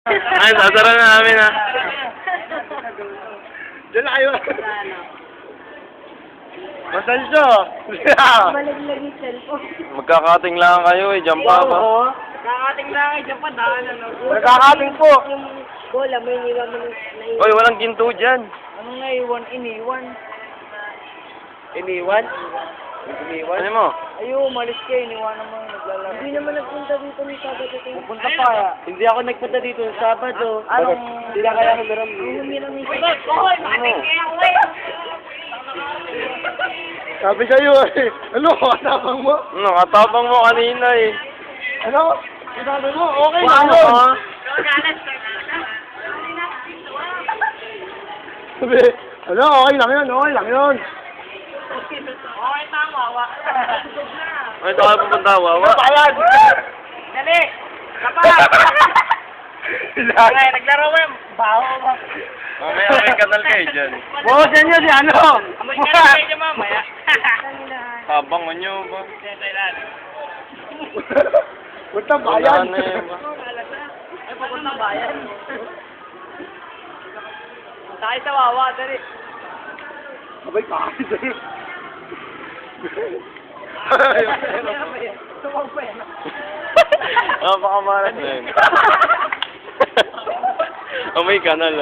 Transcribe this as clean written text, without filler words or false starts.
Ay, sasara na namin ha. Diyan na kayo. Masal siya. Malaglag yung cellphone. Magkakating lang kayo eh, jump pa ba? Kakating lang kayo dyan pa, daanan ako. Nagkakating po. Yung bola mo, iniwan mo naiwan. Oy, walang ginto dyan. Anong naiwan? Iniwan. Iniwan? Iniwan? Ano mo? Ayun, umalis kayo, iniwanan mo yung naglalaro. Hindi naman nagpunta dito ng Sabado. Pupunta pa. Hindi ako nagpunta dito ng Sabado. Anong... Hindi na kaya humiram. Humiram yung Hoy, mating kaya ako eh! Sabi sa'yo eh. Ano? Katapang mo? Ano, katapang mo kanina eh. Ano? Sabi mo, okay Ano lang yun. ha? Sabi, ano? Okay lang yun. Okay lang yun. Okay, tama, wa. Ay, ito kayo pupunta, wawa. Bayan! Dali! Kapag! Okay, naglaro mo yung baho mo. Mamaya may kanal kayo dyan. Bawasan niyo si ano? Amoy ka na kayo dyan mamaya. Habang mo nyo ba? Punta Wala bayan. na yun ba? Ay, papunta bayan. Sakay sa wawa, dali. Sabay kasi sa'yo. Tumang pera. Napakamaras na yun. Amoy kanal.